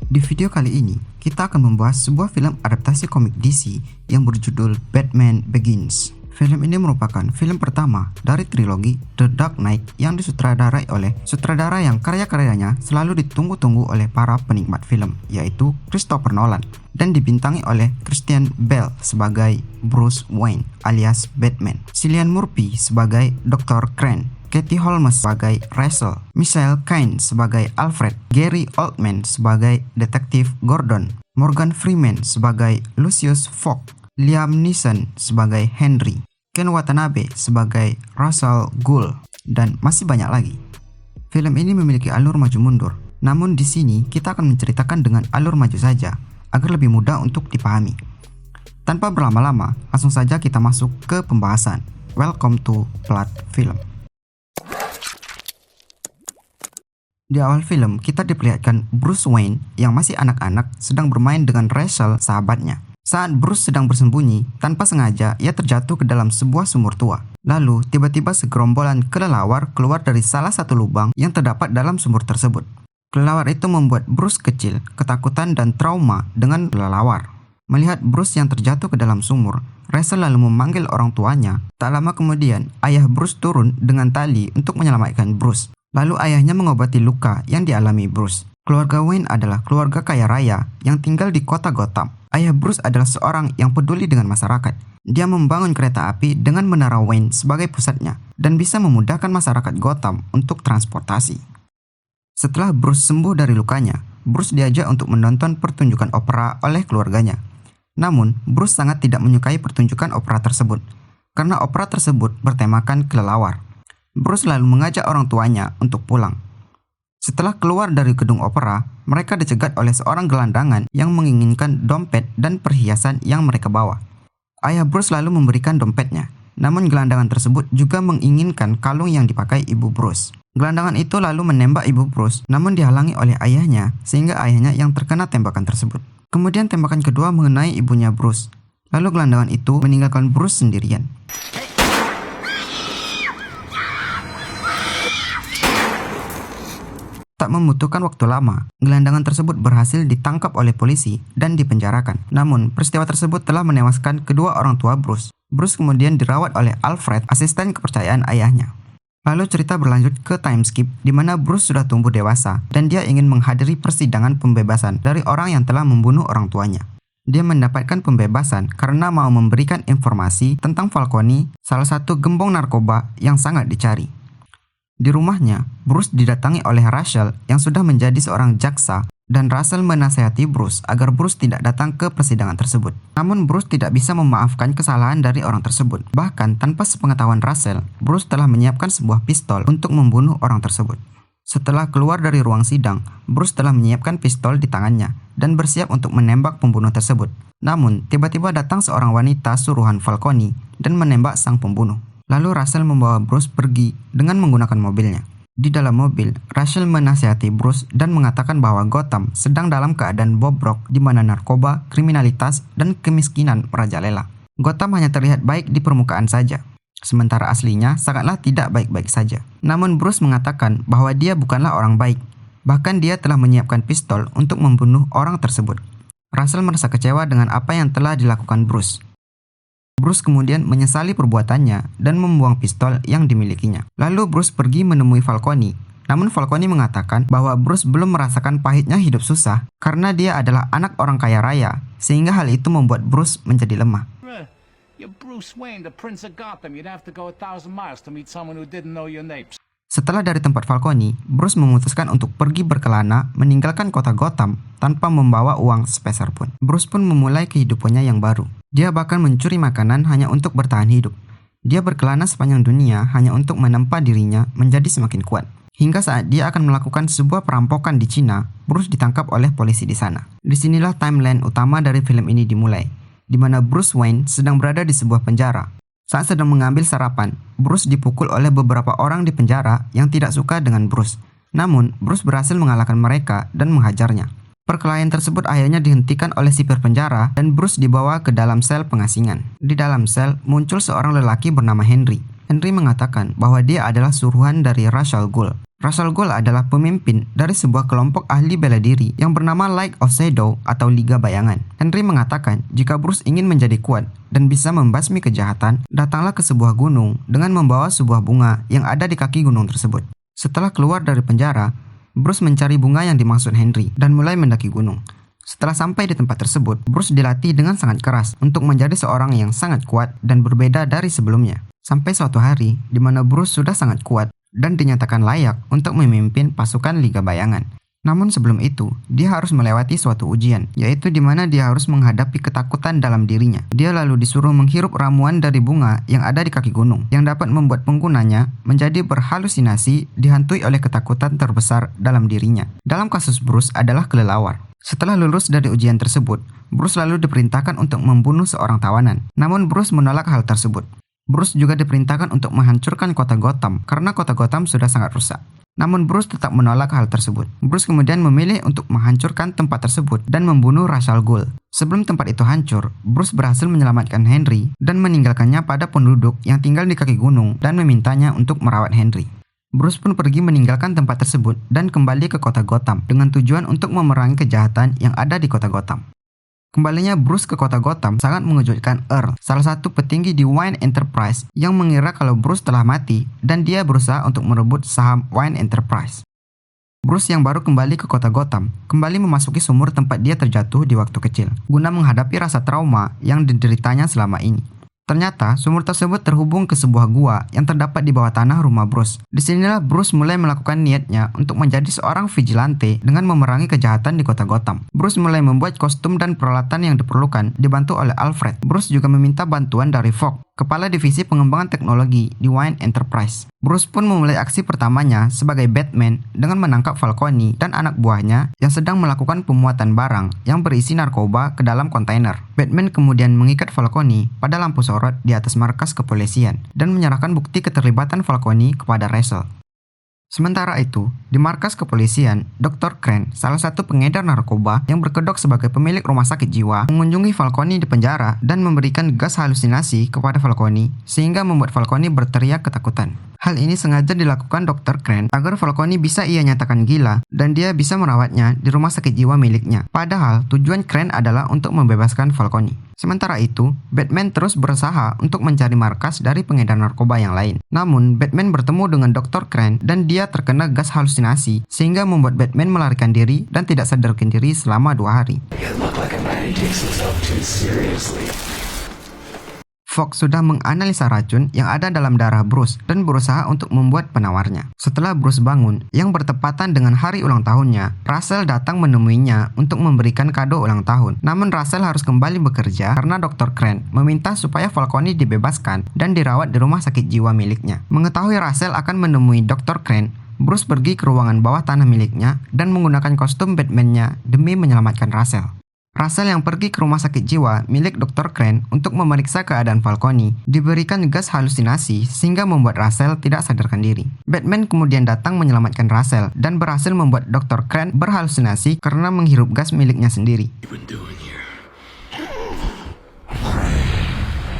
Di video kali ini, kita akan membahas sebuah film adaptasi komik DC yang berjudul Batman Begins. Film ini merupakan film pertama dari trilogi The Dark Knight yang disutradarai oleh sutradara yang karya-karyanya selalu ditunggu-tunggu oleh para penikmat film, yaitu Christopher Nolan, dan dibintangi oleh Christian Bale sebagai Bruce Wayne alias Batman, Cillian Murphy sebagai Dr. Crane, Katie Holmes sebagai Rachel, Michael Caine sebagai Alfred, Gary Oldman sebagai Detektif Gordon, Morgan Freeman sebagai Lucius Fox, Liam Neeson sebagai Henry, Ken Watanabe sebagai Russell Gould, dan masih banyak lagi. Film ini memiliki alur maju mundur, namun di sini kita akan menceritakan dengan alur maju saja agar lebih mudah untuk dipahami. Tanpa berlama-lama, langsung saja kita masuk ke pembahasan. Welcome to Plot Film. Di awal film, kita diperlihatkan Bruce Wayne yang masih anak-anak sedang bermain dengan Rachel, sahabatnya. Saat Bruce sedang bersembunyi, tanpa sengaja ia terjatuh ke dalam sebuah sumur tua. Lalu, tiba-tiba segerombolan kelelawar keluar dari salah satu lubang yang terdapat dalam sumur tersebut. Kelelawar itu membuat Bruce kecil, ketakutan dan trauma dengan kelelawar. Melihat Bruce yang terjatuh ke dalam sumur, Rachel lalu memanggil orang tuanya. Tak lama kemudian, ayah Bruce turun dengan tali untuk menyelamatkan Bruce. Lalu ayahnya mengobati luka yang dialami Bruce. Keluarga Wayne adalah keluarga kaya raya yang tinggal di kota Gotham. Ayah Bruce adalah seorang yang peduli dengan masyarakat. Dia membangun kereta api dengan menara Wayne sebagai pusatnya dan bisa memudahkan masyarakat Gotham untuk transportasi. Setelah Bruce sembuh dari lukanya, Bruce diajak untuk menonton pertunjukan opera oleh keluarganya. Namun, Bruce sangat tidak menyukai pertunjukan opera tersebut karena opera tersebut bertemakan kelelawar. Bruce lalu mengajak orang tuanya untuk pulang. Setelah keluar dari gedung opera, mereka dicegat oleh seorang gelandangan yang menginginkan dompet dan perhiasan yang mereka bawa. Ayah Bruce lalu memberikan dompetnya, namun gelandangan tersebut juga menginginkan kalung yang dipakai ibu Bruce. Gelandangan itu lalu menembak ibu Bruce, namun dihalangi oleh ayahnya sehingga ayahnya yang terkena tembakan tersebut. Kemudian tembakan kedua mengenai ibunya Bruce, lalu gelandangan itu meninggalkan Bruce sendirian. Tak membutuhkan waktu lama, gelandangan tersebut berhasil ditangkap oleh polisi dan dipenjarakan. Namun, peristiwa tersebut telah menewaskan kedua orang tua Bruce. Bruce kemudian dirawat oleh Alfred, asisten kepercayaan ayahnya. Lalu cerita berlanjut ke time skip, di mana Bruce sudah tumbuh dewasa dan dia ingin menghadiri persidangan pembebasan dari orang yang telah membunuh orang tuanya. Dia mendapatkan pembebasan karena mau memberikan informasi tentang Falcone, salah satu gembong narkoba yang sangat dicari. Di rumahnya, Bruce didatangi oleh Rachel yang sudah menjadi seorang jaksa dan Rachel menasihati Bruce agar Bruce tidak datang ke persidangan tersebut. Namun Bruce tidak bisa memaafkan kesalahan dari orang tersebut. Bahkan tanpa sepengetahuan Rachel, Bruce telah menyiapkan sebuah pistol untuk membunuh orang tersebut. Setelah keluar dari ruang sidang, Bruce telah menyiapkan pistol di tangannya dan bersiap untuk menembak pembunuh tersebut. Namun, tiba-tiba datang seorang wanita suruhan Falcone dan menembak sang pembunuh. Lalu Rachel membawa Bruce pergi dengan menggunakan mobilnya. Di dalam mobil, Rachel menasihati Bruce dan mengatakan bahwa Gotham sedang dalam keadaan bobrok di mana narkoba, kriminalitas, dan kemiskinan merajalela. Gotham hanya terlihat baik di permukaan saja, sementara aslinya sangatlah tidak baik-baik saja. Namun Bruce mengatakan bahwa dia bukanlah orang baik, bahkan dia telah menyiapkan pistol untuk membunuh orang tersebut. Rachel merasa kecewa dengan apa yang telah dilakukan Bruce. Bruce kemudian menyesali perbuatannya dan membuang pistol yang dimilikinya. Lalu Bruce pergi menemui Falcone. Namun Falcone mengatakan bahwa Bruce belum merasakan pahitnya hidup susah karena dia adalah anak orang kaya raya, sehingga hal itu membuat Bruce menjadi lemah. You're Bruce Wayne, the Prince of Gotham. You'd have to go 1,000 miles to meet someone who didn't know your name. Setelah dari tempat Falcone, Bruce memutuskan untuk pergi berkelana meninggalkan kota Gotham tanpa membawa uang sepeser pun. Bruce pun memulai kehidupannya yang baru. Dia bahkan mencuri makanan hanya untuk bertahan hidup. Dia berkelana sepanjang dunia hanya untuk menempa dirinya menjadi semakin kuat. Hingga saat dia akan melakukan sebuah perampokan di Cina, Bruce ditangkap oleh polisi di sana. Disinilah timeline utama dari film ini dimulai, di mana Bruce Wayne sedang berada di sebuah penjara. Saat sedang mengambil sarapan, Bruce dipukul oleh beberapa orang di penjara yang tidak suka dengan Bruce. Namun, Bruce berhasil mengalahkan mereka dan menghajarnya. Perkelahian tersebut akhirnya dihentikan oleh sipir penjara dan Bruce dibawa ke dalam sel pengasingan. Di dalam sel muncul seorang lelaki bernama Henry. Henry mengatakan bahwa dia adalah suruhan dari Rachel Gould. Russell Gold adalah pemimpin dari sebuah kelompok ahli bela diri yang bernama League of Shadow atau Liga Bayangan. Henry mengatakan jika Bruce ingin menjadi kuat dan bisa membasmi kejahatan, datanglah ke sebuah gunung dengan membawa sebuah bunga yang ada di kaki gunung tersebut. Setelah keluar dari penjara, Bruce mencari bunga yang dimaksud Henry dan mulai mendaki gunung. Setelah sampai di tempat tersebut, Bruce dilatih dengan sangat keras untuk menjadi seorang yang sangat kuat dan berbeda dari sebelumnya. Sampai suatu hari, di mana Bruce sudah sangat kuat dan dinyatakan layak untuk memimpin pasukan Liga Bayangan. Namun sebelum itu, dia harus melewati suatu ujian, yaitu di mana dia harus menghadapi ketakutan dalam dirinya. Dia lalu disuruh menghirup ramuan dari bunga yang ada di kaki gunung, yang dapat membuat penggunanya menjadi berhalusinasi dihantui oleh ketakutan terbesar dalam dirinya. Dalam kasus Bruce adalah kelelawar. Setelah lulus dari ujian tersebut, Bruce lalu diperintahkan untuk membunuh seorang tawanan. Namun Bruce menolak hal tersebut. Bruce juga diperintahkan untuk menghancurkan kota Gotham karena kota Gotham sudah sangat rusak. Namun Bruce tetap menolak hal tersebut. Bruce kemudian memilih untuk menghancurkan tempat tersebut dan membunuh Russell Gold. Sebelum tempat itu hancur, Bruce berhasil menyelamatkan Henry dan meninggalkannya pada penduduk yang tinggal di kaki gunung dan memintanya untuk merawat Henry. Bruce pun pergi meninggalkan tempat tersebut dan kembali ke kota Gotham dengan tujuan untuk memerangi kejahatan yang ada di kota Gotham. Kembalinya Bruce ke kota Gotham sangat mengejutkan Earl, salah satu petinggi di Wayne Enterprise yang mengira kalau Bruce telah mati dan dia berusaha untuk merebut saham Wayne Enterprise. Bruce yang baru kembali ke kota Gotham kembali memasuki sumur tempat dia terjatuh di waktu kecil guna menghadapi rasa trauma yang dideritanya selama ini. Ternyata, sumur tersebut terhubung ke sebuah gua yang terdapat di bawah tanah rumah Bruce. Disinilah Bruce mulai melakukan niatnya untuk menjadi seorang vigilante dengan memerangi kejahatan di kota Gotham. Bruce mulai membuat kostum dan peralatan yang diperlukan, dibantu oleh Alfred. Bruce juga meminta bantuan dari Fogg, kepala divisi pengembangan teknologi di Wayne Enterprise. Bruce pun memulai aksi pertamanya sebagai Batman dengan menangkap Falcone dan anak buahnya yang sedang melakukan pemuatan barang yang berisi narkoba ke dalam kontainer. Batman kemudian mengikat Falcone pada lampu sorot di atas markas kepolisian dan menyerahkan bukti keterlibatan Falcone kepada Russell. Sementara itu, di markas kepolisian, Dr. Crane, salah satu pengedar narkoba yang berkedok sebagai pemilik rumah sakit jiwa, mengunjungi Falcone di penjara dan memberikan gas halusinasi kepada Falcone sehingga membuat Falcone berteriak ketakutan. Hal ini sengaja dilakukan Dr. Crane agar Falcone bisa ia nyatakan gila dan dia bisa merawatnya di rumah sakit jiwa miliknya. Padahal tujuan Crane adalah untuk membebaskan Falcone. Sementara itu, Batman terus berusaha untuk mencari markas dari pengedar narkoba yang lain. Namun, Batman bertemu dengan Dr. Crane dan dia terkena gas halusinasi sehingga membuat Batman melarikan diri dan tidak sadarkan diri selama 2 hari. Fogg sudah menganalisa racun yang ada dalam darah Bruce dan berusaha untuk membuat penawarnya. Setelah Bruce bangun, yang bertepatan dengan hari ulang tahunnya, Russell datang menemuinya untuk memberikan kado ulang tahun. Namun Russell harus kembali bekerja karena Dr. Crane meminta supaya Falcone dibebaskan dan dirawat di rumah sakit jiwa miliknya. Mengetahui Russell akan menemui Dr. Crane, Bruce pergi ke ruangan bawah tanah miliknya dan menggunakan kostum Batman-nya demi menyelamatkan Russell. Russell yang pergi ke rumah sakit jiwa milik Dr. Crane untuk memeriksa keadaan Falcone diberikan gas halusinasi sehingga membuat Russell tidak sadarkan diri. Batman kemudian datang menyelamatkan Russell dan berhasil membuat Dr. Crane berhalusinasi karena menghirup gas miliknya sendiri.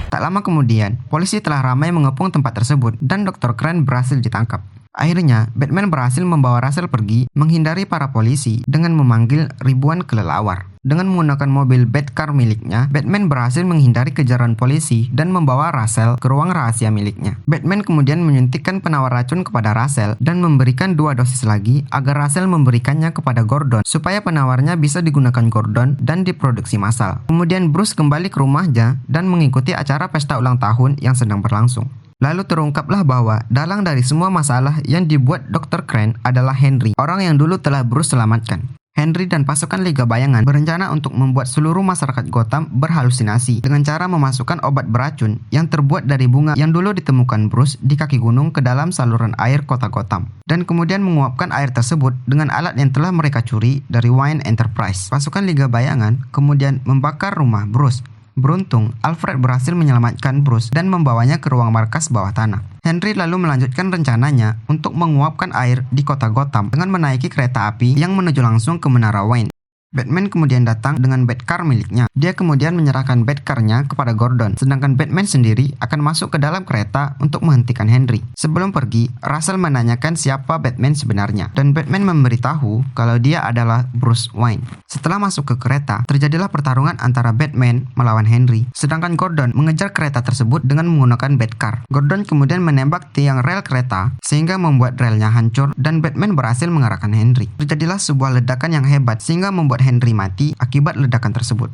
Tak lama kemudian, polisi telah ramai mengepung tempat tersebut dan Dr. Crane berhasil ditangkap. Akhirnya, Batman berhasil membawa Russell pergi menghindari para polisi dengan memanggil ribuan kelelawar. Dengan menggunakan mobil Batcar miliknya, Batman berhasil menghindari kejaran polisi dan membawa Russell ke ruang rahasia miliknya. Batman kemudian menyuntikkan penawar racun kepada Russell dan memberikan 2 dosis lagi agar Russell memberikannya kepada Gordon supaya penawarnya bisa digunakan Gordon dan diproduksi massal. Kemudian Bruce kembali ke rumahnya dan mengikuti acara pesta ulang tahun yang sedang berlangsung. Lalu terungkaplah bahwa dalang dari semua masalah yang dibuat Dr. Crane adalah Henry, orang yang dulu telah Bruce selamatkan. Henry dan pasukan Liga Bayangan berencana untuk membuat seluruh masyarakat Gotham berhalusinasi dengan cara memasukkan obat beracun yang terbuat dari bunga yang dulu ditemukan Bruce di kaki gunung ke dalam saluran air kota Gotham, dan kemudian menguapkan air tersebut dengan alat yang telah mereka curi dari Wayne Enterprise. Pasukan Liga Bayangan kemudian membakar rumah Bruce. Beruntung, Alfred berhasil menyelamatkan Bruce dan membawanya ke ruang markas bawah tanah. Henry lalu melanjutkan rencananya untuk menguapkan air di kota Gotham dengan menaiki kereta api yang menuju langsung ke Menara Wayne. Batman kemudian datang dengan Batcar miliknya. Dia kemudian menyerahkan Batcar-nya kepada Gordon, sedangkan Batman sendiri akan masuk ke dalam kereta untuk menghentikan Henry. Sebelum pergi, Russell menanyakan siapa Batman sebenarnya, dan Batman memberitahu kalau dia adalah Bruce Wayne. Setelah masuk ke kereta, terjadilah pertarungan antara Batman melawan Henry, sedangkan Gordon mengejar kereta tersebut dengan menggunakan Batcar. Gordon kemudian menembak tiang rel kereta sehingga membuat relnya hancur dan Batman berhasil mengarahkan Henry. Terjadilah sebuah ledakan yang hebat sehingga membuat Henry mati akibat ledakan tersebut.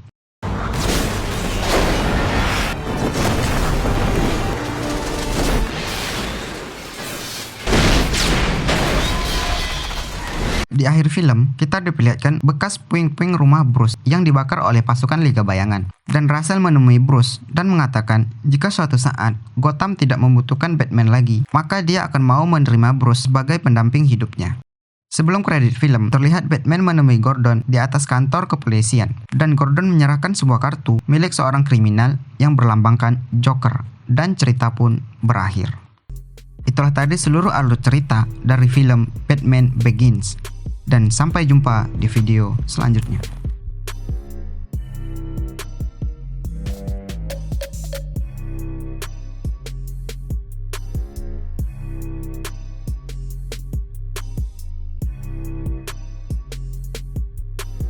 Di akhir film, kita diperlihatkan bekas puing-puing rumah Bruce yang dibakar oleh pasukan Liga Bayangan. Dan Russell menemui Bruce dan mengatakan jika suatu saat Gotham tidak membutuhkan Batman lagi, maka dia akan mau menerima Bruce sebagai pendamping hidupnya. Sebelum kredit film, terlihat Batman menemui Gordon di atas kantor kepolisian, dan Gordon menyerahkan sebuah kartu milik seorang kriminal yang berlambangkan Joker, dan cerita pun berakhir. Itulah tadi seluruh alur cerita dari film Batman Begins, dan sampai jumpa di video selanjutnya.